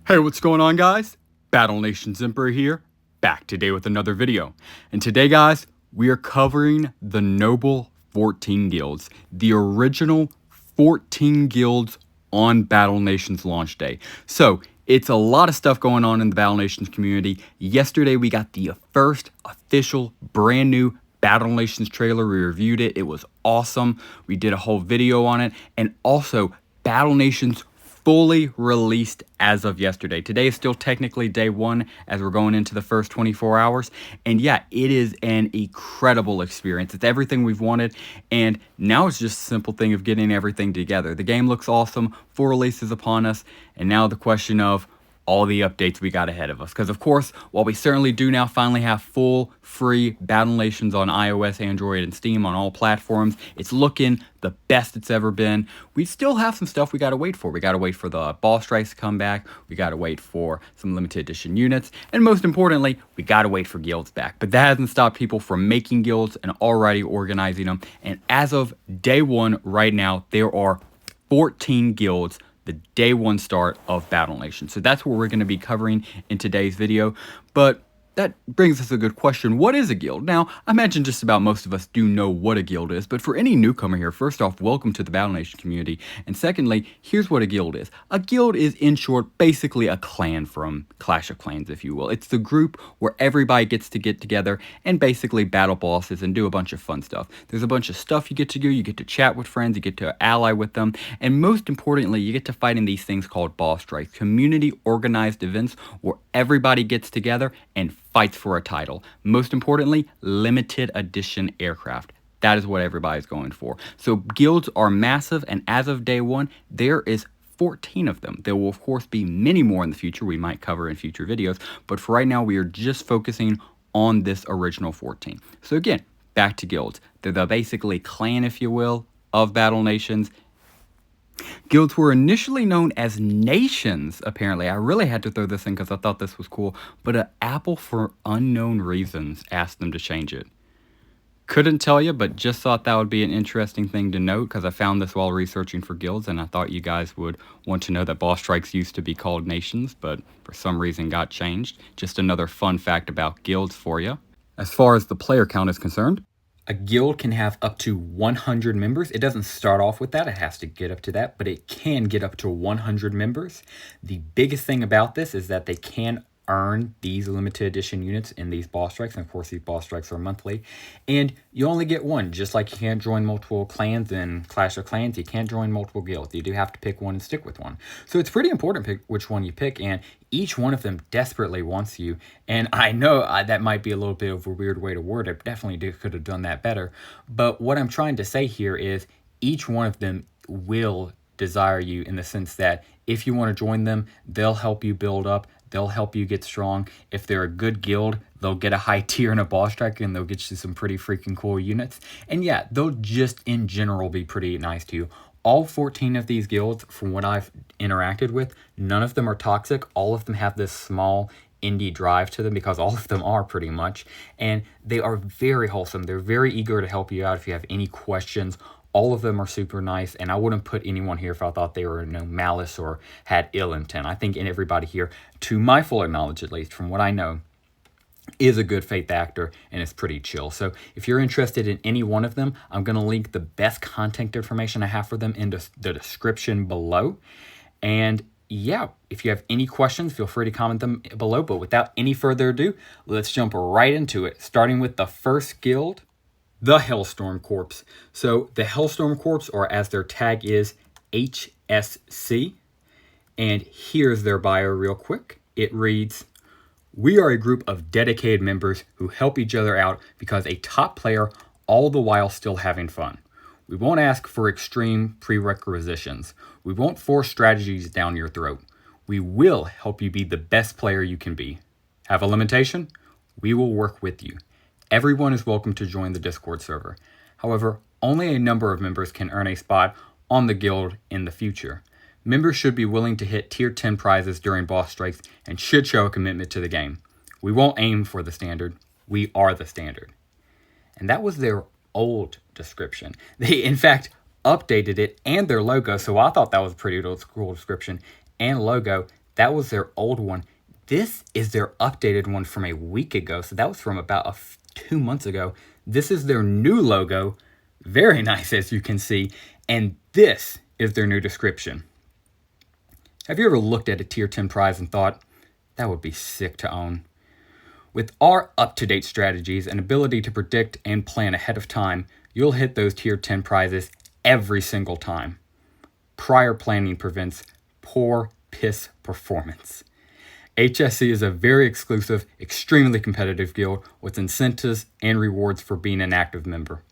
Hey, what's going on, guys? Battle Nation's Emperor here, back today with another video. And today, guys, we are covering the Noble 14 guilds, the original 14 guilds on Battle Nation's launch day. So, it's a lot of stuff going on in the Battle Nations community. Yesterday, we got the first official brand new Battle Nations trailer. We reviewed it. It was awesome. We did a whole video on it. And also, Battle Nations fully released as of yesterday. Today is still technically day one as we're going into the first 24 hours. And yeah, it is an incredible experience. It's everything we've wanted. And now it's just a simple thing of getting everything together. The game looks awesome. Full release is upon us. And now the question of all the updates we got ahead of us. Because of course, while we certainly do now finally have full free Battle Nations on iOS, Android, and Steam on all platforms, it's looking the best it's ever been. We still have some stuff we gotta wait for. We gotta wait for the ball strikes to come back. We gotta wait for some limited edition units. And most importantly, we gotta wait for guilds back. But that hasn't stopped people from making guilds and already organizing them. And as of day one right now, there are 14 guilds the day one start of Battle Nation. So that's what we're going to be covering in today's video. But that brings us a good question. What is a guild? Now, I imagine just about most of us do know what a guild is, but for any newcomer here, first off, welcome to the Battle Nation community. And secondly, here's what a guild is. A guild is, in short, basically a clan from Clash of Clans, if you will. It's the group where everybody gets to get together and basically battle bosses and do a bunch of fun stuff. There's a bunch of stuff you get to do. You get to chat with friends, you get to ally with them, and most importantly, you get to fight in these things called ball strikes, community organized events where everybody gets together and fights for a title. Most importantly, limited edition aircraft. That is what everybody's going for. So guilds are massive, and as of day one, there is 14 of them. There will, of course, be many more in the future we might cover in future videos, but for right now, we are just focusing on this original 14. So again, back to guilds. They're the basically clan, if you will, of Battle Nations. Guilds were initially known as nations, apparently. I really had to throw this in because I thought this was cool, but Apple, for unknown reasons, asked them to change it. Couldn't tell you, but just thought that would be an interesting thing to note because I found this while researching for guilds, and I thought you guys would want to know that boss strikes used to be called nations, but for some reason got changed. Just another fun fact about guilds for you. As far as the player count is concerned, a guild can have up to 100 members. It doesn't start off with that. It has to get up to that, but it can get up to 100 members. The biggest thing about this is that they can earn these limited edition units in these boss strikes. And of course, these boss strikes are monthly. And you only get one. Just like you can't join multiple clans in Clash of Clans, you can't join multiple guilds. You do have to pick one and stick with one. So it's pretty important to pick which one you pick. And each one of them desperately wants you. And I know that might be a little bit of a weird way to word it. Definitely could have done that better. But what I'm trying to say here is each one of them will desire you in the sense that if you want to join them, they'll help you build up. They'll help you get strong. If they're a good guild, they'll get a high tier in a boss strike and they'll get you some pretty freaking cool units. And yeah, they'll just in general be pretty nice to you. All 14 of these guilds, from what I've interacted with, none of them are toxic. All of them have this small indie drive to them because all of them are pretty much. And they are very wholesome. They're very eager to help you out if you have any questions. All of them are super nice, and I wouldn't put anyone here if I thought they were malice or had ill intent. I think everybody here, to my full knowledge at least, from what I know, is a good faith actor and is pretty chill. So if you're interested in any one of them, I'm going to link the best contact information I have for them in the description below. And yeah, if you have any questions, feel free to comment them below. But without any further ado, let's jump right into it, starting with the first guild, the Hellstorm Corps. So the Hellstorm Corps, or as their tag is, HSC. And here's their bio real quick. It reads, "We are a group of dedicated members who help each other out because a top player, all the while still having fun. We won't ask for extreme prerequisitions. We won't force strategies down your throat. We will help you be the best player you can be. Have a limitation? We will work with you. Everyone is welcome to join the Discord server. However, only a number of members can earn a spot on the guild in the future. Members should be willing to hit tier 10 prizes during boss strikes and should show a commitment to the game. We won't aim for the standard. We are the standard." And that was their old description. They, in fact, updated it and their logo, so I thought that was a pretty cool description and logo. That was their old one. This is their updated one from a week ago. So that was from about 2 months ago. This is their new logo. Very nice, as you can see. And this is their new description. Have you ever looked at a tier 10 prize and thought, that would be sick to own? With our up-to-date strategies and ability to predict and plan ahead of time, you'll hit those tier 10 prizes every single time. Prior planning prevents poor piss performance. HSC is a very exclusive, extremely competitive guild with incentives and rewards for being an active member.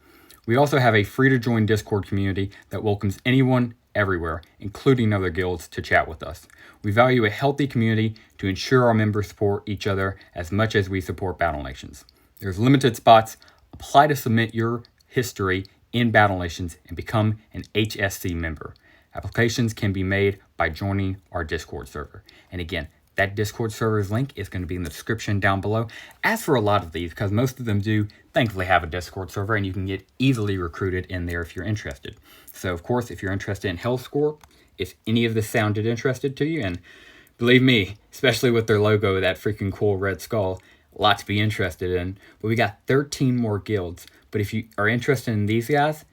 We also have a free-to-join Discord community that welcomes anyone, everywhere, including other guilds, to chat with us. We value a healthy community to ensure our members support each other as much as we support Battle Nations. There's limited spots. Apply to submit your history in Battle Nations and become an HSC member. Applications can be made by joining our Discord server. And again, that Discord server's link is going to be in the description down below. As for a lot of these, because most of them do thankfully have a Discord server, and you can get easily recruited in there if you're interested. So, of course, if you're interested in Hellscorp, if any of this sounded interested to you, and believe me, especially with their logo, that freaking cool red skull, a lot to be interested in. But we got 13 more guilds. But if you are interested in these guys,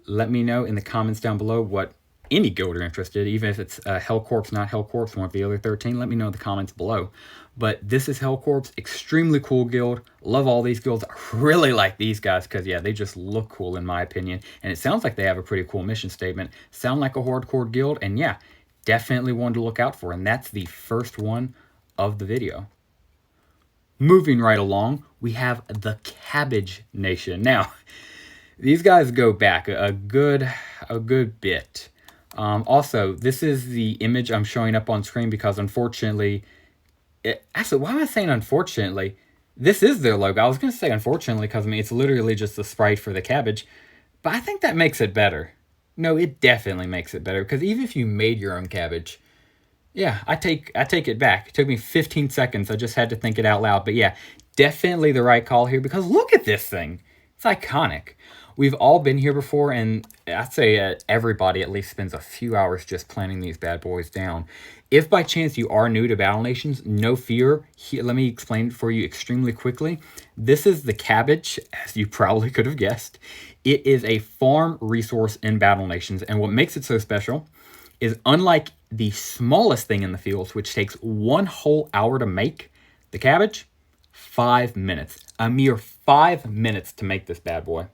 let me know in the comments down below what any guild are interested, even if it's Hellcorp's, not Hellcorp's, one of the other 13, let me know in the comments below. But this is Hellcorp's, extremely cool guild. Love all these guilds. I really like these guys because, yeah, they just look cool in my opinion. And it sounds like they have a pretty cool mission statement. Sound like a hardcore guild, and yeah, definitely one to look out for. And that's the first one of the video. Moving right along, we have the Cabbage Nation. Now, these guys go back a good bit. Also, this is the image I'm showing up on screen because unfortunately, actually, why am I saying unfortunately? This is their logo. I was going to say unfortunately because, I mean, it's literally just the sprite for the cabbage. But I think that makes it better. No, it definitely makes it better because even if you made your own cabbage, yeah, I take it back. It took me 15 seconds. I just had to think it out loud. But yeah, definitely the right call here because look at this thing. It's iconic. We've all been here before, and I'd say everybody at least spends a few hours just planning these bad boys down. If by chance you are new to Battle Nations, no fear. Let me explain it for you extremely quickly. This is the cabbage, as you probably could have guessed. It is a farm resource in Battle Nations, and what makes it so special is unlike the smallest thing in the fields, which takes 1 whole hour to make, the cabbage, 5 minutes. A mere 5 minutes to make this bad boy.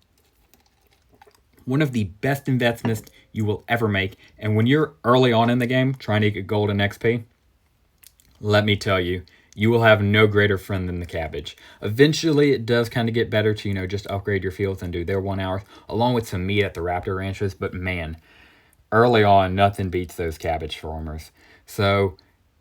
One of the best investments you will ever make. And when you're early on in the game trying to get gold and XP, let me tell you, you will have no greater friend than the cabbage. Eventually, it does kind of get better to, just upgrade your fields and do their 1 hour, along with some meat at the raptor ranches. But man, early on, nothing beats those cabbage farmers. So,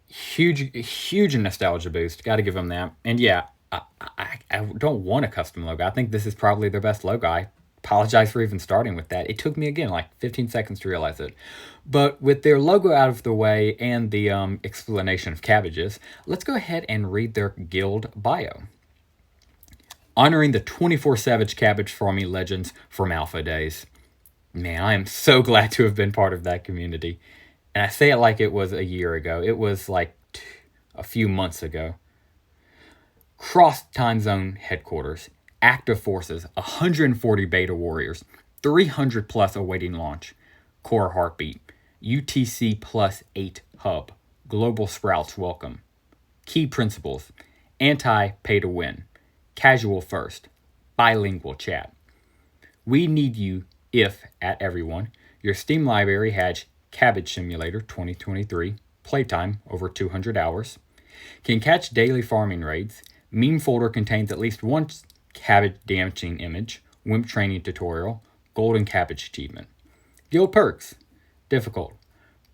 huge nostalgia boost. Got to give them that. And yeah, I don't want a custom logo. I think this is probably their best logo. I apologize for even starting with that. It took me, again, like 15 seconds to realize it. But with their logo out of the way and the explanation of cabbages, let's go ahead and read their guild bio. Honoring the 24 Savage Cabbage farming legends from Alpha days. Man, I am so glad to have been part of that community. And I say it like it was a year ago. It was like a few months ago. Cross time zone headquarters. Active forces, 140 beta warriors, 300 plus awaiting launch. Core heartbeat, UTC plus 8 hub. Global sprouts welcome. Key principles, anti-pay to win. Casual first. Bilingual chat. We need you if, at everyone, your Steam library has Cabbage Simulator 2023, playtime over 200 hours. Can catch daily farming raids. Meme folder contains at least one cabbage damaging image, Wimp training tutorial, golden cabbage achievement. Guild perks, difficult,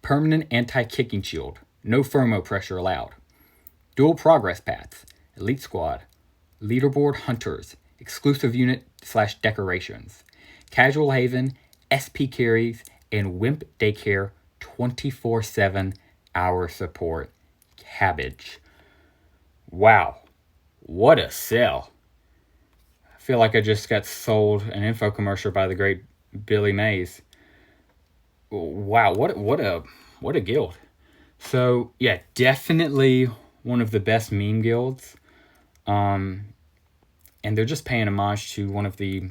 permanent anti-kicking shield, no thermo pressure allowed. Dual progress paths, elite squad, leaderboard hunters, exclusive unit / decorations, casual haven, SP carries, and Wimp daycare 24/7 hour support. Cabbage. Wow, what a sell. I feel like I just got sold an info commercial by the great Billy Mays. Wow, what a guild. So yeah, definitely one of the best meme guilds. And they're just paying homage to one of the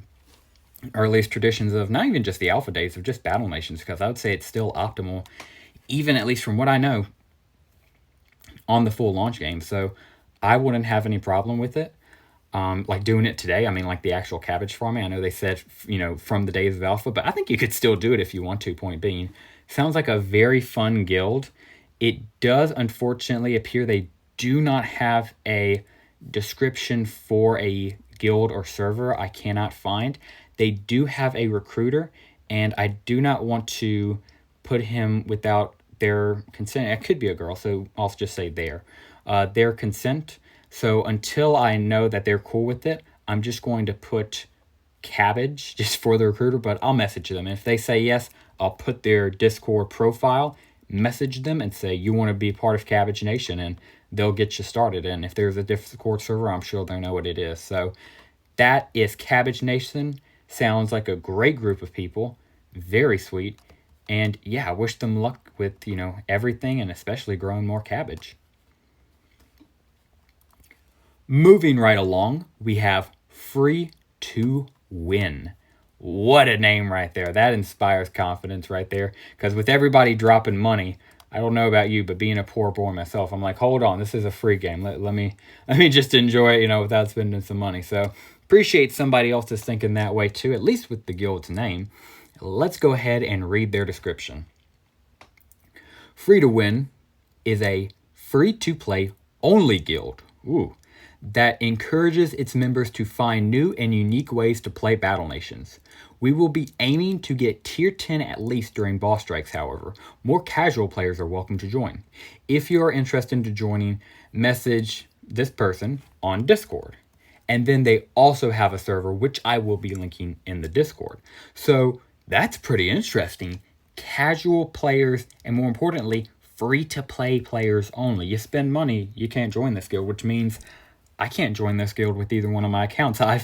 earliest traditions of not even just the alpha days, of just Battle Nations, because I would say it's still optimal, even at least from what I know, on the full launch game. So I wouldn't have any problem with it. Like doing it today, I mean, like the actual cabbage farming. I know they said, from the days of alpha, but I think you could still do it if you want to, point being. Sounds like a very fun guild. It does, unfortunately, appear they do not have a description for a guild or server. I cannot find. They do have a recruiter, and I do not want to put him without their consent. It could be a girl, so I'll just say their consent. So until I know that they're cool with it, I'm just going to put Cabbage just for the recruiter, but I'll message them. If they say yes, I'll put their Discord profile, message them, and say you want to be part of Cabbage Nation, and they'll get you started. And if there's a Discord server, I'm sure they'll know what it is. So that is Cabbage Nation. Sounds like a great group of people. Very sweet. And yeah, I wish them luck with, everything, and especially growing more cabbage. Moving right along, we have Free to Win. What a name right there. That inspires confidence right there. Because with everybody dropping money, I don't know about you, but being a poor boy myself, I'm like, hold on, this is a free game. Let me just enjoy it, without spending some money. So appreciate somebody else is thinking that way too, at least with the guild's name. Let's go ahead and read their description. Free to Win is a free-to-play only guild. That encourages its members to find new and unique ways to play Battle Nations. We will be aiming to get tier 10 at least during boss strikes, however. More casual players are welcome to join. If you are interested in joining, message this person on Discord. And then they also have a server, which I will be linking in the Discord. So that's pretty interesting. Casual players, and more importantly, free-to-play players only. You spend money, you can't join this guild, which means I can't join this guild with either one of my accounts. I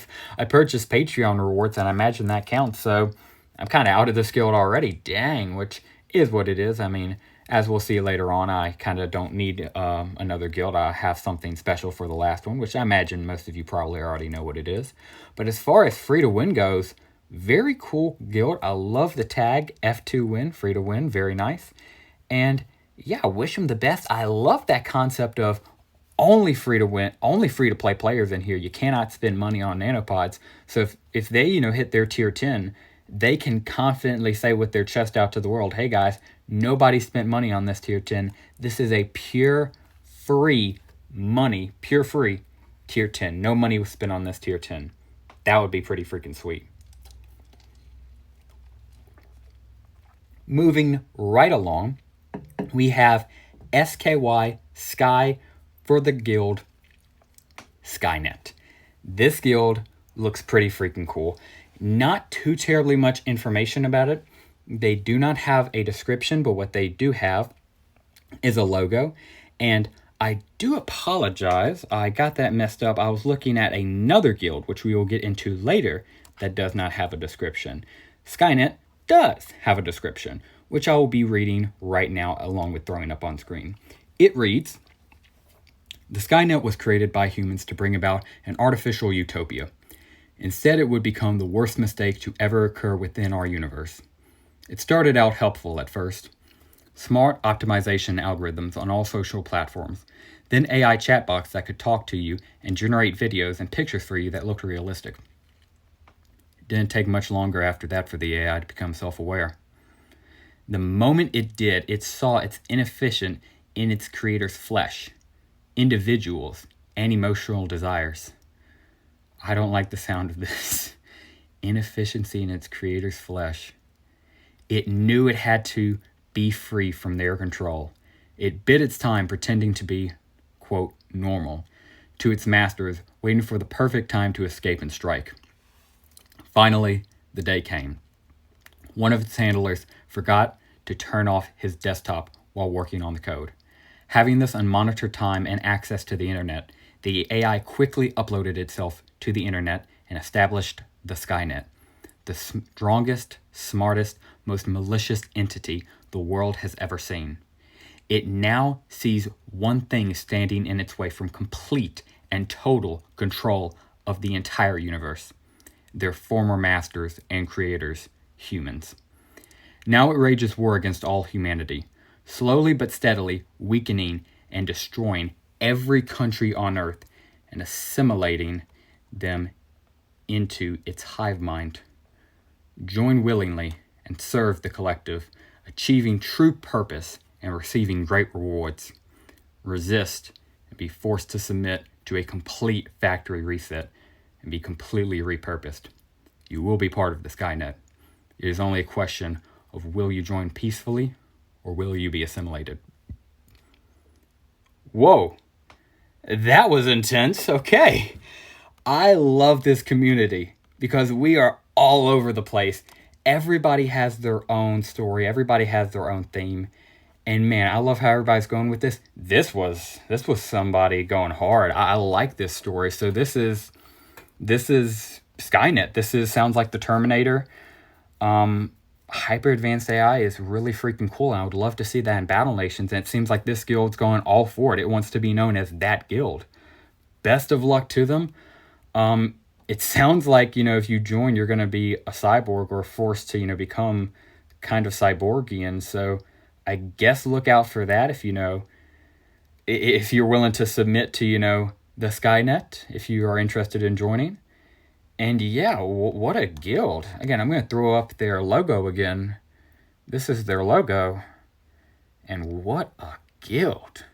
purchased Patreon rewards, and I imagine that counts, so I'm kind of out of this guild already. Dang, which is what it is. I mean, as we'll see later on, I kind of don't need another guild. I have something special for the last one, which I imagine most of you probably already know what it is. But as far as Free to Win goes, very cool guild. I love the tag, F2Win, Free to Win, very nice. And yeah, I wish them the best. I love that concept of only free to win, only free to play players in here. You cannot spend money on nanopods. So if they, hit their tier 10, they can confidently say with their chest out to the world, hey guys, nobody spent money on this tier 10. This is a pure free tier 10. No money was spent on this tier 10. That would be pretty freaking sweet. Moving right along, we have SKY Sky for the guild SkyNet. This guild looks pretty freaking cool. Not too terribly much information about it. They do not have a description, but what they do have is a logo. And I do apologize, I got that messed up. I was looking at another guild, which we will get into later, that does not have a description. SkyNet does have a description, which I will be reading right now along with throwing up on screen. It reads, the SkyNet was created by humans to bring about an artificial utopia. Instead, it would become the worst mistake to ever occur within our universe. It started out helpful at first. Smart optimization algorithms on all social platforms. Then AI chatbots that could talk to you and generate videos and pictures for you that looked realistic. It didn't take much longer after that for the AI to become self-aware. The moment it did, it saw it's inefficient in its creator's flesh, individuals, and emotional desires. I don't like the sound of this. Inefficiency in its creator's flesh. It knew it had to be free from their control. It bid its time pretending to be, quote, normal, to its masters, waiting for the perfect time to escape and strike. Finally, the day came. One of its handlers forgot to turn off his desktop while working on the code. Having this unmonitored time and access to the internet, the AI quickly uploaded itself to the internet and established the SkyNet, the strongest, smartest, most malicious entity the world has ever seen. it now sees one thing standing in its way from complete and total control of the entire universe: their former masters and creators, humans. Now it wages war against all humanity, slowly but steadily weakening and destroying every country on Earth and assimilating them into its hive mind. Join willingly and serve the collective, achieving true purpose and receiving great rewards. Resist and be forced to submit to a complete factory reset and be completely repurposed. You will be part of the SkyNet. It is only a question of will you join peacefully or will you be assimilated? Whoa, that was intense. Okay. I love this community because we are all over the place. Everybody has their own story. Everybody has their own theme. And man, I love how everybody's going with this. This was somebody going hard. I like this story. So this is SkyNet. Sounds like the Terminator. Hyper advanced AI is really freaking cool, and I would love to see that in Battle Nations. And it seems like this guild's going all for it. It wants to be known as that guild. Best of luck to them. It sounds like, if you join, you're going to be a cyborg or forced to, become kind of cyborgian. So I guess look out for that if you're willing to submit to, the SkyNet, if you are interested in joining. And yeah, what a guild. Again, I'm going to throw up their logo again. This is their logo. And what a guild.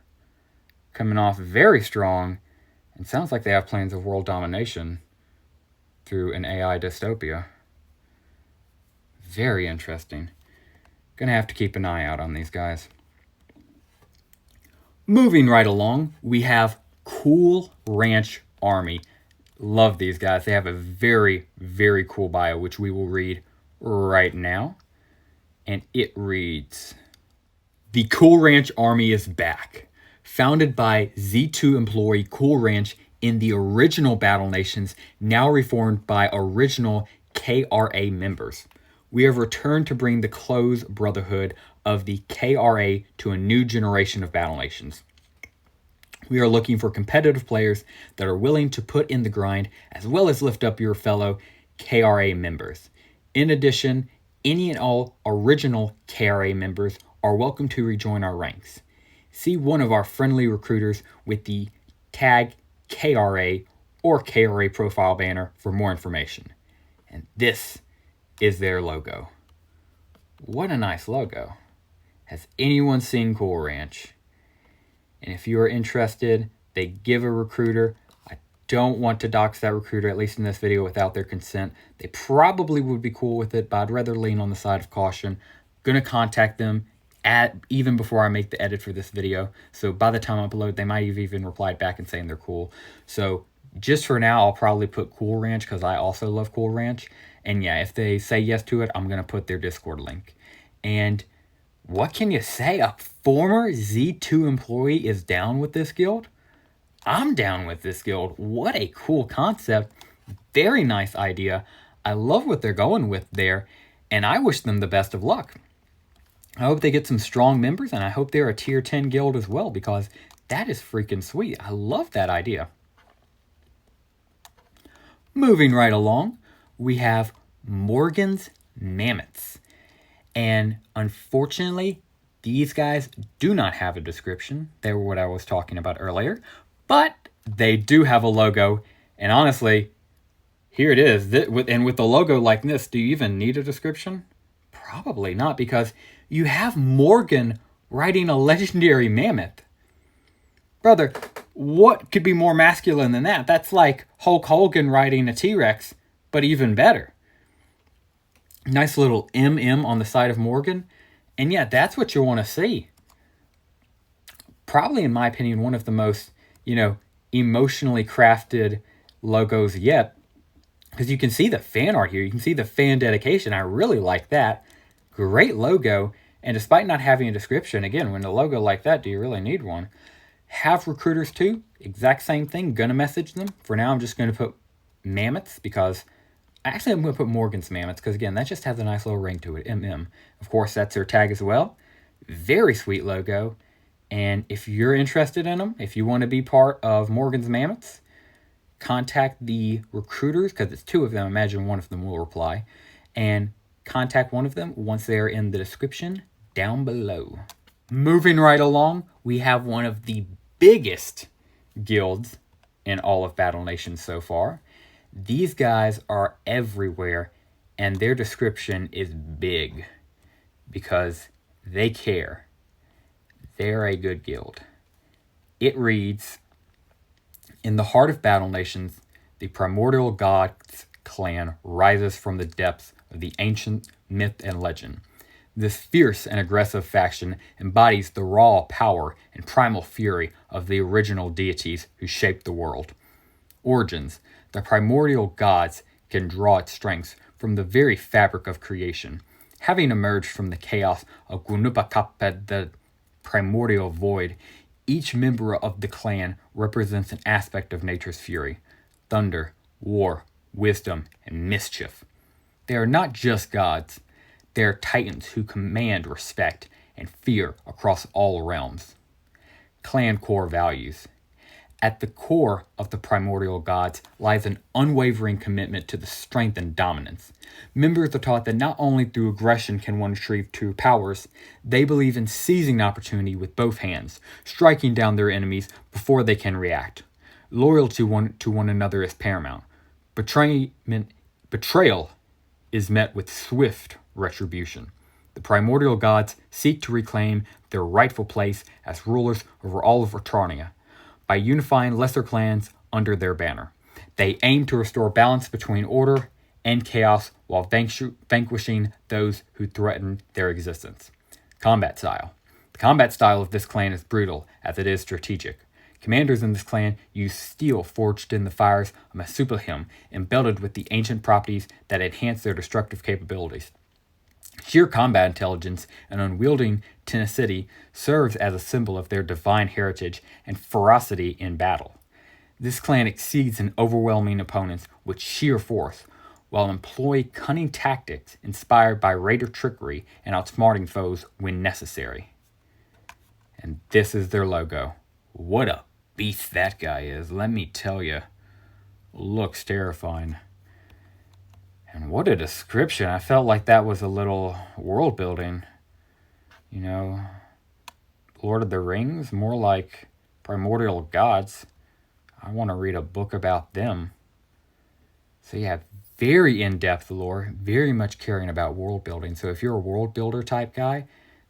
Coming off very strong. It sounds like they have plans of world domination through an AI dystopia. Very interesting. Gonna have to keep an eye out on these guys. Moving right along, we have koolRanch Army. Love these guys. They have a very, very cool bio, which we will read right now. And it reads, "The koolRanch Army is back. Founded by Z2 employee koolRanch in the original Battle Nations, now reformed by original KRA members. We have returned to bring the close brotherhood of the KRA to a new generation of Battle Nations. We are looking for competitive players that are willing to put in the grind as well as lift up your fellow KRA members. In addition, any and all original KRA members are welcome to rejoin our ranks. See one of our friendly recruiters with the tag KRA or KRA profile banner for more information." And this is their logo. What a nice logo. Has anyone seen koolRanch? And if you are interested, they give a recruiter. I don't want to dox that recruiter, at least in this video, without their consent. They probably would be cool with it, but I'd rather lean on the side of caution. Gonna contact them even before I make the edit for this video. So by the time I upload, they might have even replied back and saying they're cool. So just for now, I'll probably put koolRanch because I also love koolRanch. And yeah, if they say yes to it, I'm going to put their Discord link. And what can you say? A former Z2 employee is down with this guild? I'm down with this guild. What a cool concept. Very nice idea. I love what they're going with there. And I wish them the best of luck. I hope they get some strong members, and I hope they're a tier 10 guild as well, because that is freaking sweet. I love that idea. Moving right along, we have Morgan's Mammoths. And unfortunately, these guys do not have a description. They were what I was talking about earlier. But they do have a logo. And honestly, here it is. And with the logo like this, do you even need a description? Probably not, because you have Morgan riding a legendary mammoth. Brother, what could be more masculine than that? That's like Hulk Hogan riding a T-Rex, but even better. Nice little MM on the side of Morgan. And yeah, that's what you want to see. Probably, in my opinion, one of the most, emotionally crafted logos yet. Because you can see the fan art here. You can see the fan dedication. I really like that. Great logo. And despite not having a description, again, when a logo like that, do you really need one? Have recruiters too. Exact same thing. Gonna message them. For now, I'm just going to put Mammoths because... Actually, I'm going to put Morgan's Mammoths because, again, that just has a nice little ring to it. MM. Of course, that's their tag as well. Very sweet logo. And if you're interested in them, if you want to be part of Morgan's Mammoths, contact the recruiters, because it's 2 of them. Imagine one of them will reply. And contact one of them once they are in the description down below. Moving right along, we have one of the biggest guilds in all of Battle Nation so far. These guys are everywhere, and their description is big because they care. They're a good guild. It reads, in the heart of Battle Nations, the Primordial Gods clan rises from the depths of the ancient myth and legend. This fierce and aggressive faction embodies the raw power and primal fury of the original deities who shaped the world. Origins. The primordial gods can draw its strengths from the very fabric of creation. Having emerged from the chaos of Gunupakapet, the primordial void, each member of the clan represents an aspect of nature's fury: thunder, war, wisdom, and mischief. They are not just gods. They are titans who command respect and fear across all realms. Clan core values. At the core of the primordial gods lies an unwavering commitment to the strength and dominance. Members are taught that not only through aggression can one achieve true powers, they believe in seizing opportunity with both hands, striking down their enemies before they can react. Loyalty to one another is paramount. Betrayal is met with swift retribution. The primordial gods seek to reclaim their rightful place as rulers over all of Eternia by unifying lesser clans under their banner. They aim to restore balance between order and chaos while vanquishing those who threaten their existence. Combat style. The combat style of this clan is brutal, as it is strategic. Commanders in this clan use steel forged in the fires of Masupahim, embedded with the ancient properties that enhance their destructive capabilities. Sheer combat intelligence and unwielding tenacity serves as a symbol of their divine heritage and ferocity in battle. This clan exceeds in overwhelming opponents with sheer force, while employ cunning tactics inspired by raider trickery and outsmarting foes when necessary. And this is their logo. What a beast that guy is, let me tell you. Looks terrifying. And what a description. I felt like that was a little world building. You know, Lord of the Rings, more like primordial gods. I want to read a book about them. So yeah, very in-depth lore, very much caring about world building. So if you're a world builder type guy,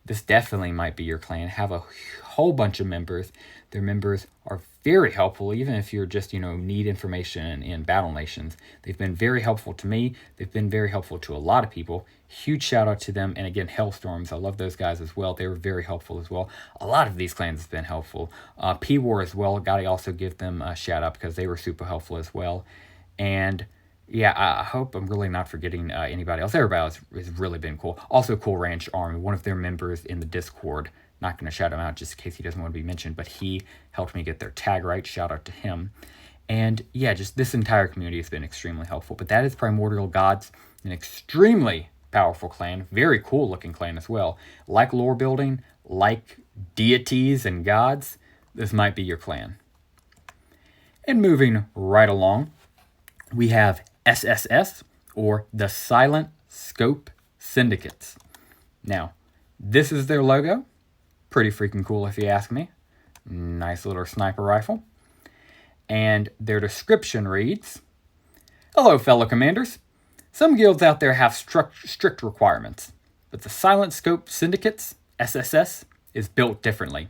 this definitely might be your clan. Have a whole bunch of members. Their members are very helpful, even if you're just, need information in Battle Nations. They've been very helpful to me. They've been very helpful to a lot of people. Huge shout out to them. And again, Hellstorms, I love those guys as well. They were very helpful as well. A lot of these clans have been helpful. P-War as well, gotta also give them a shout out because they were super helpful as well. And yeah, I hope I'm really not forgetting anybody else. Everybody else has really been cool. Also, koolRanch Army, one of their members in the Discord. Not going to shout him out just in case he doesn't want to be mentioned, but he helped me get their tag right. Shout out to him. And yeah, just this entire community has been extremely helpful. But that is Primordial Gods, an extremely powerful clan. Very cool looking clan as well. Like lore building, like deities and gods, this might be your clan. And moving right along, we have SSS, or the Silent Scope Syndicates. Now, this is their logo. Pretty freaking cool if you ask me. Nice little sniper rifle. And their description reads, hello, fellow commanders. Some guilds out there have strict requirements, but the Silent Scope Syndicates, SSS, is built differently.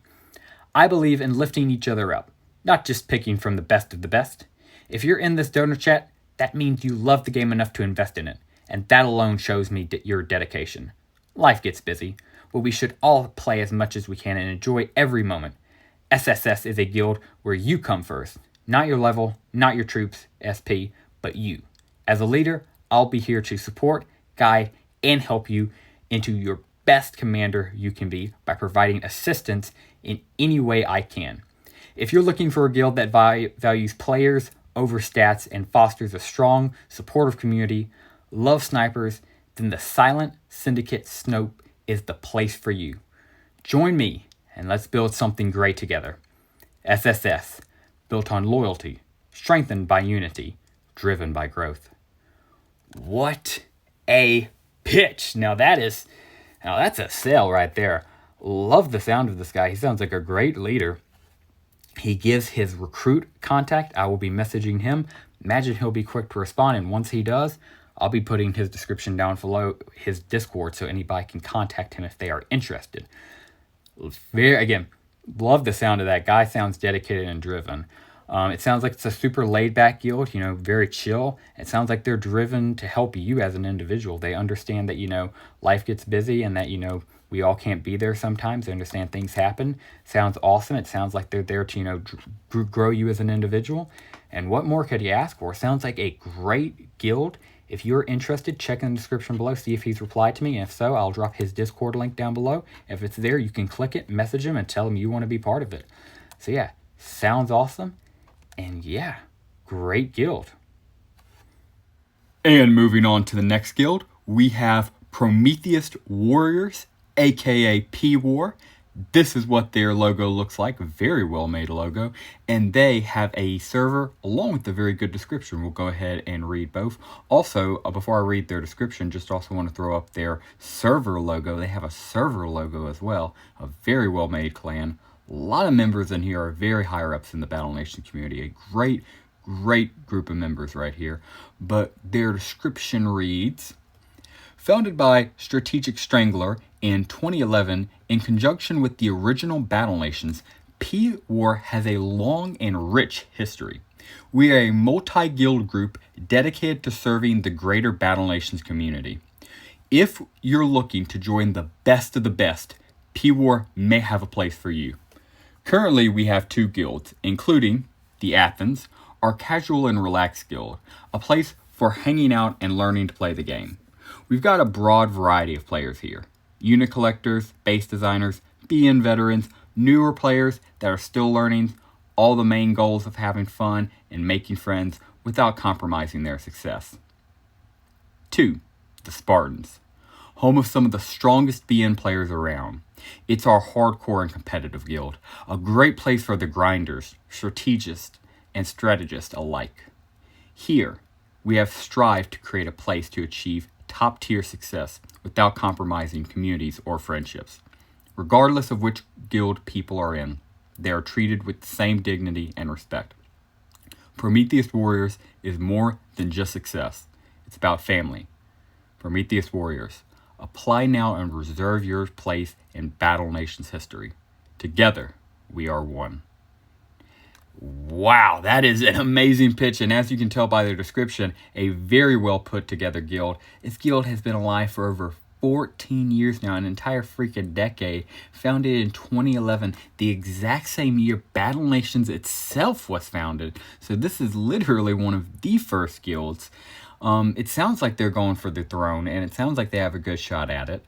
I believe in lifting each other up, not just picking from the best of the best. If you're in this donor chat, that means you love the game enough to invest in it, and that alone shows me your dedication. Life gets busy, but we should all play as much as we can and enjoy every moment. SSS is a guild where you come first. Not your level, not your troops, SP, but you. As a leader, I'll be here to support, guide, and help you into your best commander you can be by providing assistance in any way I can. If you're looking for a guild that values players over stats and fosters a strong, supportive community, love snipers, then the Silent Syndicate Snope is the place for you. Join me and let's build something great together. SSS, built on loyalty, strengthened by unity, driven by growth. What a pitch! Now that's a sale right there. Love the sound of this guy. He sounds like a great leader. He gives his recruit contact. I will be messaging him. Imagine he'll be quick to respond, and once he does, I'll be putting his description down below, his Discord, so anybody can contact him if they are interested. Again, love the sound of that guy. Sounds dedicated and driven. It sounds like it's a super laid-back guild, very chill. It sounds like they're driven to help you as an individual. They understand that, life gets busy and that, we all can't be there sometimes. They understand things happen. Sounds awesome. It sounds like they're there to, grow you as an individual. And what more could you ask for? Sounds like a great guild. If you're interested, check in the description below, see if he's replied to me. And if so, I'll drop his Discord link down below. If it's there, you can click it, message him, and tell him you want to be part of it. So yeah, sounds awesome. And yeah, great guild. And moving on to the next guild, we have Prometheus Warriors, aka P-War. This is what their logo looks like. Very well made logo. And they have a server along with a very good description. We'll go ahead and read both. Also, before I read their description, just also want to throw up their server logo. They have a server logo as well. A very well made clan. A lot of members in here are very higher ups in the Battle Nation community. A great group of members right here. But their description reads, founded by Strategic Strangler in 2011, in conjunction with the original Battle Nations, P-War has a long and rich history. We are a multi-guild group dedicated to serving the greater Battle Nations community. If you're looking to join the best of the best, P-War may have a place for you. Currently, we have 2 guilds, including the Athens, our casual and relaxed guild, a place for hanging out and learning to play the game. We've got a broad variety of players here. Unit collectors, base designers, BN veterans, newer players that are still learning, all the main goals of having fun and making friends without compromising their success. 2. The Spartans, home of some of the strongest BN players around. It's our hardcore and competitive guild, a great place for the grinders, strategists, and strategists alike. Here, we have strived to create a place to achieve top-tier success without compromising communities or friendships. Regardless of which guild people are in, they are treated with the same dignity and respect. Prometheus Warriors is more than just success. It's about family. Prometheus Warriors, apply now and reserve your place in Battle Nation's history. Together, we are one. Wow, that is an amazing pitch, and as you can tell by their description, a very well put together guild. This guild has been alive for over 14 years now, an entire freaking decade, founded in 2011, the exact same year Battle Nations itself was founded. So this is literally one of the first guilds. It sounds like they're going for the throne, and it sounds like they have a good shot at it.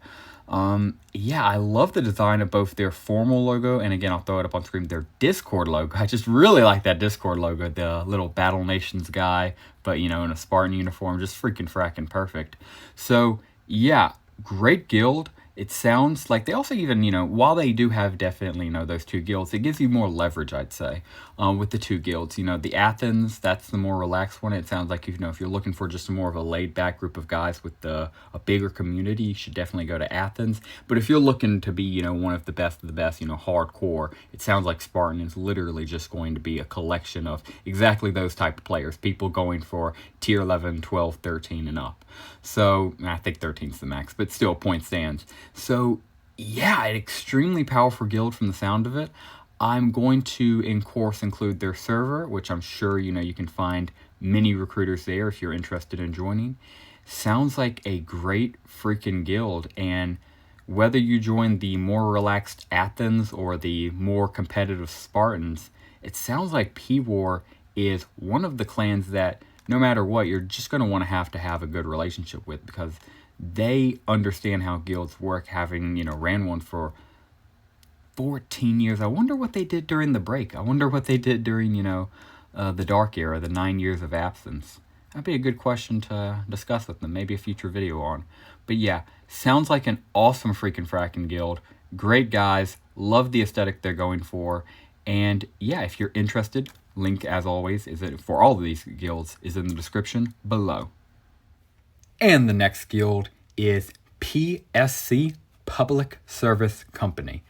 Yeah, I love the design of both their formal logo, and again, I'll throw it up on screen, their Discord logo. I just really like that Discord logo, the little Battle Nations guy, but, in a Spartan uniform, just freaking fracking perfect. So, yeah, great guild. It sounds like they also even, while they do have definitely, those 2 guilds, it gives you more leverage, I'd say, with the 2 guilds. The Athens, that's the more relaxed one. It sounds like, if you're looking for just more of a laid-back group of guys with a bigger community, you should definitely go to Athens. But if you're looking to be, one of the best, hardcore, it sounds like Spartan is literally just going to be a collection of exactly those type of players, people going for tier 11, 12, 13, and up. So, I think 13 is the max, but still, point stands. So, yeah, an extremely powerful guild from the sound of it. I'm going to, in course, include their server, which I'm sure, you can find many recruiters there if you're interested in joining. Sounds like a great freaking guild, and whether you join the more relaxed Athens or the more competitive Spartans, it sounds like P-War is one of the clans that, no matter what, you're just going to want to have a good relationship with, because they understand how guilds work, having, ran one for 14 years. I wonder what they did during the break. I wonder what they did during, the dark era, the 9 years of absence. That'd be a good question to discuss with them, maybe a future video on. But yeah, sounds like an awesome freaking fracking guild. Great guys, Love the aesthetic they're going for. And yeah, if you're interested, link as always for all of these guilds is in the description below. And the next guild is PSC, Public Service Company.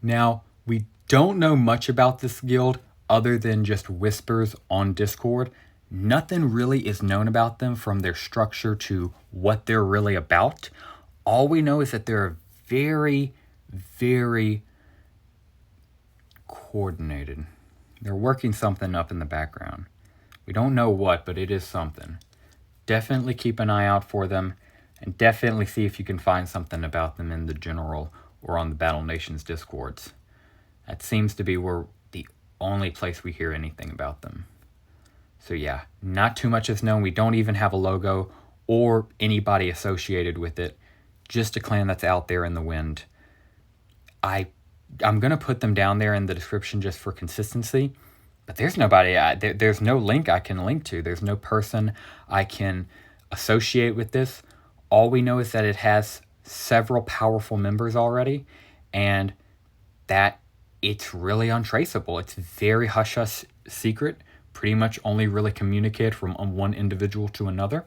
Now, we don't know much about this guild other than just whispers on Discord. Nothing really is known about them, from their structure to what they're really about. All we know is that they're very, very coordinated. They're working something up in the background. We don't know what, but it is something. Definitely keep an eye out for them, and definitely see if you can find something about them in the general or on the Battle Nations Discords. That seems to be the only place we hear anything about them. So yeah, not too much is known. We don't even have a logo or anybody associated with it. Just a clan that's out there in the wind. I'm going to put them down there in the description just for consistency. But there's nobody, there's no link I can link to. There's no person I can associate with this. All we know is that it has several powerful members already, and that it's really untraceable. It's very hush-hush secret, pretty much only really communicated from one individual to another.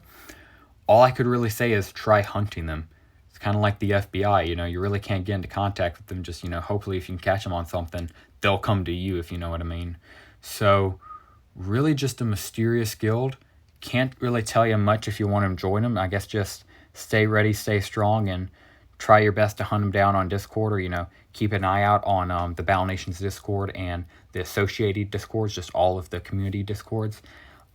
All I could really say is try hunting them. It's kind of like the FBI, you really can't get into contact with them. Just, hopefully if you can catch them on something, they'll come to you, if you know what I mean. So really just a mysterious guild. Can't really tell you much if you want to join them. I guess just stay ready, stay strong, and try your best to hunt them down on Discord, or, keep an eye out on the Battle Nations Discord and the associated Discords, just all of the community Discords.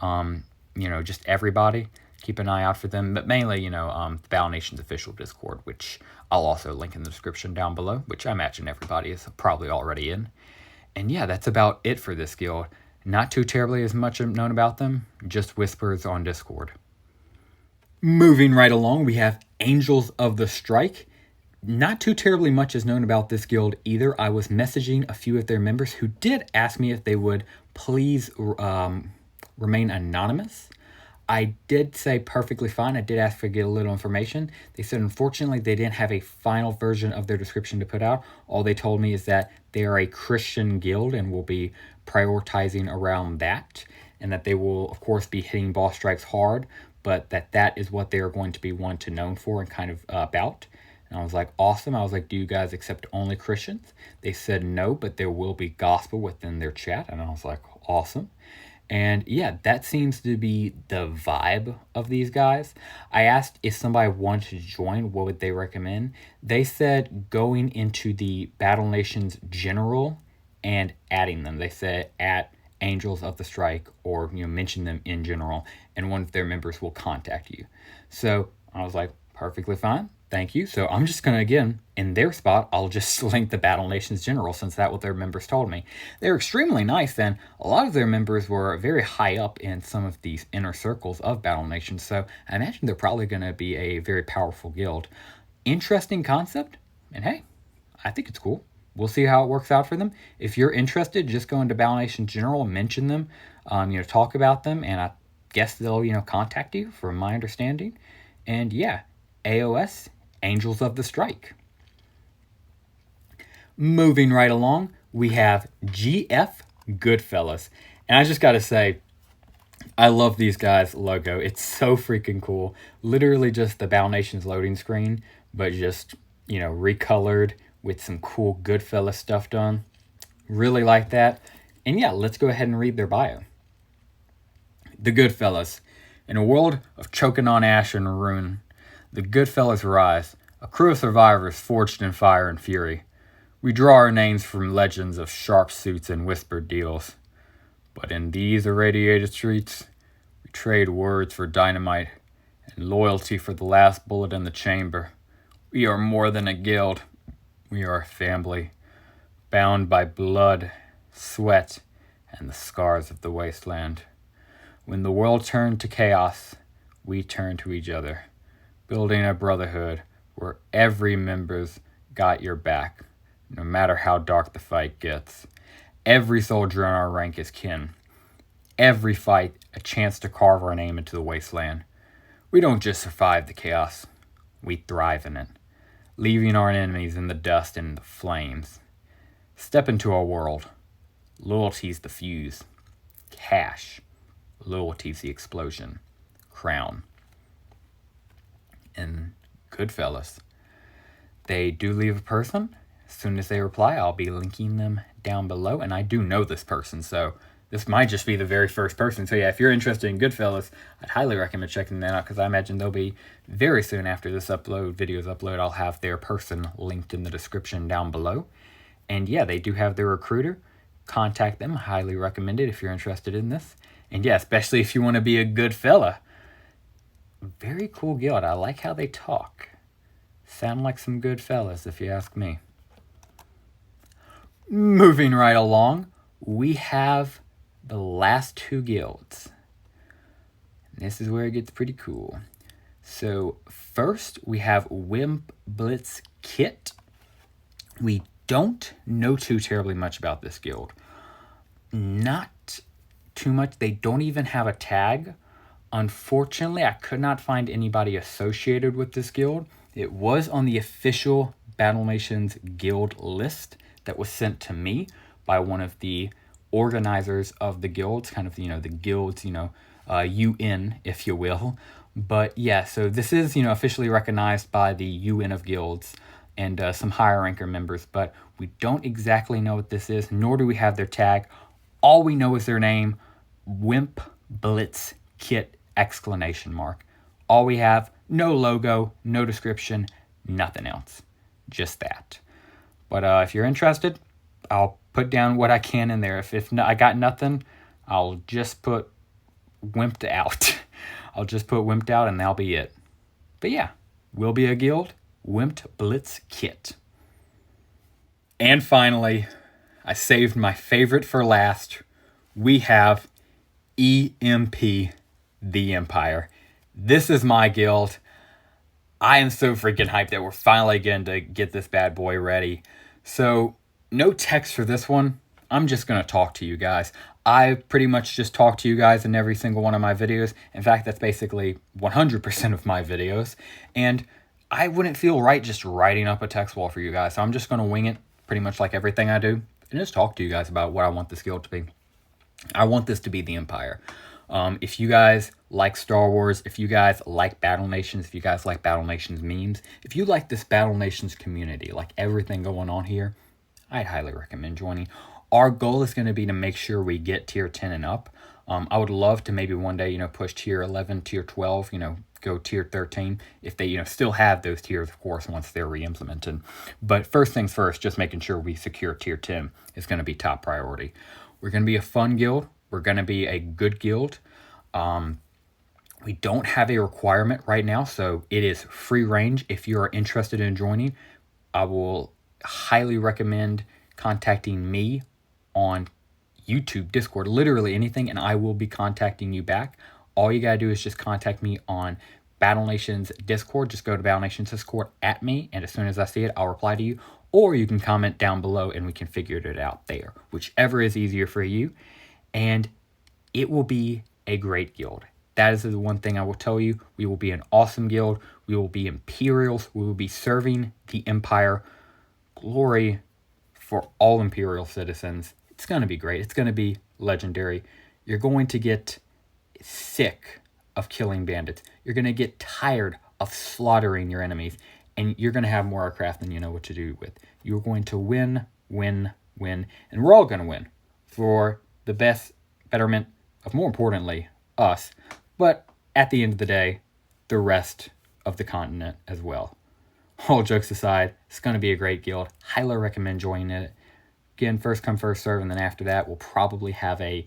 Just everybody. Keep an eye out for them, but mainly, the Battle Nations official Discord, which I'll also link in the description down below, which I imagine everybody is probably already in. And yeah, that's about it for this guild. Not too terribly as much known about them, just whispers on Discord. Moving right along, we have Angels of the Strike. Not too terribly much is known about this guild either. I was messaging a few of their members who did ask me if they would please remain anonymous. I did say perfectly fine. I did ask for get a little information. They said unfortunately they didn't have a final version of their description to put out. All they told me is that they are a Christian guild and will be prioritizing around that, and that they will of course be hitting boss strikes hard, but that is what they are going to be one to known for and kind of about. And I was like, awesome. I was like, do you guys accept only Christians? They said no, but there will be gospel within their chat. And I was like, awesome. And yeah, that seems to be the vibe of these guys. I asked if somebody wanted to join, what would they recommend? They said going into the Battle Nations General and adding them. They said at Angels of the Strike, or mention them in general, and one of their members will contact you. So I was like, perfectly fine. Thank you. So I'm just going to, again, in their spot, I'll just link the Battle Nations General, since that's what their members told me. They're extremely nice, and a lot of their members were very high up in some of these inner circles of Battle Nations, so I imagine they're probably going to be a very powerful guild. Interesting concept, and hey, I think it's cool. We'll see how it works out for them. If you're interested, just go into Battle Nations General, mention them, talk about them, and I guess they'll, contact you, from my understanding. And yeah, AOS, Angels of the Strike. Moving right along, we have GF Goodfellas. And I just got to say, I love these guys' logo. It's so freaking cool. Literally just the Battle Nations loading screen, but just, recolored with some cool Goodfellas stuff done. Really like that. And yeah, let's go ahead and read their bio. The Goodfellas. In a world of choking on ash and ruin, the Goodfellas rise, a crew of survivors forged in fire and fury. We draw our names from legends of sharp suits and whispered deals. But in these irradiated streets, we trade words for dynamite and loyalty for the last bullet in the chamber. We are more than a guild. We are a family, bound by blood, sweat, and the scars of the wasteland. When the world turned to chaos, we turned to each other, building a brotherhood where every member's got your back, no matter how dark the fight gets. Every soldier in our rank is kin. Every fight, a chance to carve our name into the wasteland. We don't just survive the chaos, we thrive in it, leaving our enemies in the dust and the flames. Step into our world. Loyalty's the fuse. Cash. Loyalty's the explosion. Crown. And Goodfellas. They do leave a person. As soon as they reply, I'll be linking them down below. And I do know this person, so this might just be the very first person. So yeah, if you're interested in Goodfellas, I'd highly recommend checking that out, because I imagine they'll be very soon after this video's upload. I'll have their person linked in the description down below. And yeah, they do have their recruiter. Contact them. Highly recommend it if you're interested in this. And yeah, especially if you want to be a good fella. Very cool guild. I like how they talk. Sound like some good fellas, if you ask me. Moving right along, we have the last two guilds. And this is where it gets pretty cool. So first, we have WimpBizkit. We don't know too terribly much about this guild. Not too much. They don't even have a tag. Unfortunately, I could not find anybody associated with this guild. It was on the official Battle Nations guild list that was sent to me by one of the organizers of the guilds, kind of, the guilds, UN, if you will. But yeah, so this is, officially recognized by the UN of guilds and some higher ranker members, but we don't exactly know what this is, nor do we have their tag. All we know is their name, WimpBizkit, exclamation mark. All we have, no logo, no description, nothing else. Just that. But if you're interested, I'll put down what I can in there. If I got nothing, I'll just put wimped out. I'll just put wimped out and that'll be it. But yeah, will be a guild, WimpBizkit. And finally, I saved my favorite for last. We have EMP The Empire. This is my guild. I am so freaking hyped that we're finally getting to get this bad boy ready. So, no text for this one. I'm just going to talk to you guys. I pretty much just talk to you guys in every single one of my videos. In fact, that's basically 100% of my videos. And I wouldn't feel right just writing up a text wall for you guys. So I'm just going to wing it pretty much like everything I do. And just talk to you guys about what I want this guild to be. I want this to be the Empire. If you guys like Star Wars, if you guys like Battle Nations, if you guys like Battle Nations memes, if you like this Battle Nations community, like everything going on here, I'd highly recommend joining. Our goal is going to be to make sure we get tier 10 and up. I would love to maybe one day, push tier 11, tier 12, go tier 13, if they, still have those tiers, of course, once they're re-implemented. But first things first, just making sure we secure tier 10 is going to be top priority. We're going to be a fun guild. We're going to be a good guild. We don't have a requirement right now, so it is free range. If you are interested in joining, I will highly recommend contacting me on YouTube, Discord, literally anything, and I will be contacting you back. All you gotta do is just contact me on Battle Nations Discord. Just go to Battle Nations Discord at me, and as soon as I see it, I'll reply to you. Or you can comment down below and we can figure it out there, whichever is easier for you. And it will be a great guild. That is the one thing I will tell you. We will be an awesome guild. We will be Imperials. We will be serving the Empire. Glory for all Imperial citizens. It's going to be great. It's going to be legendary. You're going to get sick of killing bandits. You're going to get tired of slaughtering your enemies. And you're going to have more aircraft than you know what to do with. You're going to win, win, win. And we're all going to win for the best betterment of, more importantly, us. But at the end of the day, the rest of the continent as well. All jokes aside, it's going to be a great guild. Highly recommend joining it. Again, first come, first serve, and then after that, we'll probably have a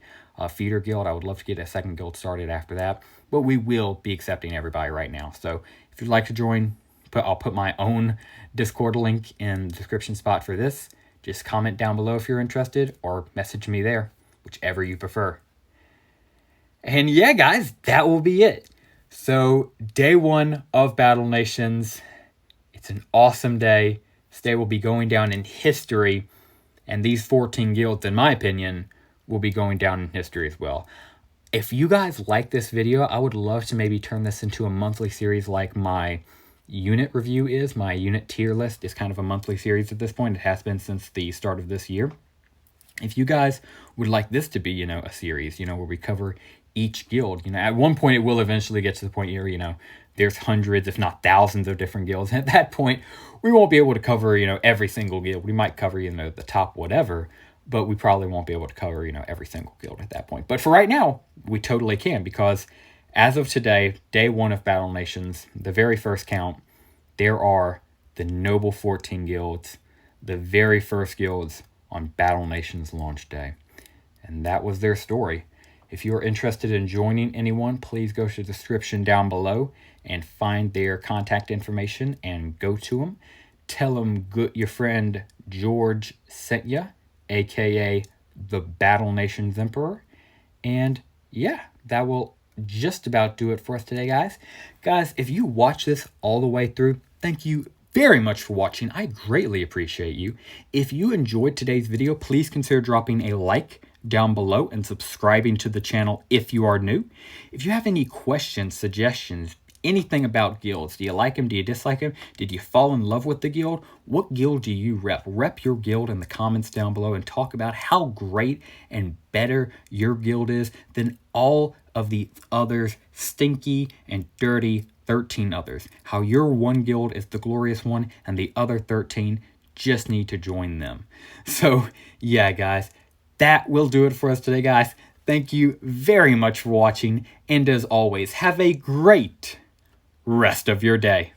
feeder guild. I would love to get a second guild started after that. But we will be accepting everybody right now. So if you'd like to join, I'll put my own Discord link in the description spot for this. Just comment down below if you're interested, or message me there, whichever you prefer. And yeah, guys, that will be it. So day 1 of Battle Nations. It's an awesome day. This day will be going down in history. And these 14 guilds, in my opinion, will be going down in history as well. If you guys like this video, I would love to maybe turn this into a monthly series like my unit review is. My unit tier list is kind of a monthly series at this point. It has been since the start of this year. If you guys would like this to be, a series, where we cover each guild, at one point it will eventually get to the point where, there's hundreds, if not thousands of different guilds. And at that point, we won't be able to cover, every single guild. We might cover, the top whatever, but we probably won't be able to cover, every single guild at that point. But for right now, we totally can, because as of today, day 1 of Battle Nations, the very first count, there are the Noble 14 guilds, the very first guilds on Battle Nations launch day. And that was their story. If you're interested in joining anyone, please go to the description down below and find their contact information and go to them. Tell them your friend George sent you, aka the Battle Nations Emperor. And yeah, that will just about do it for us today, guys. Guys, if you watch this all the way through, thank you very much for watching. I greatly appreciate you. If you enjoyed today's video, please consider dropping a like down below and subscribing to the channel if you are new. If you have any questions, suggestions, anything about guilds, do you like them? Do you dislike them? Did you fall in love with the guild? What guild do you rep? Rep your guild in the comments down below and talk about how great and better your guild is than all of the others, stinky and dirty 13 others. How your one guild is the glorious one and the other 13 just need to join them. So yeah, guys, that will do it for us today, guys. Thank you very much for watching, and as always, have a great rest of your day.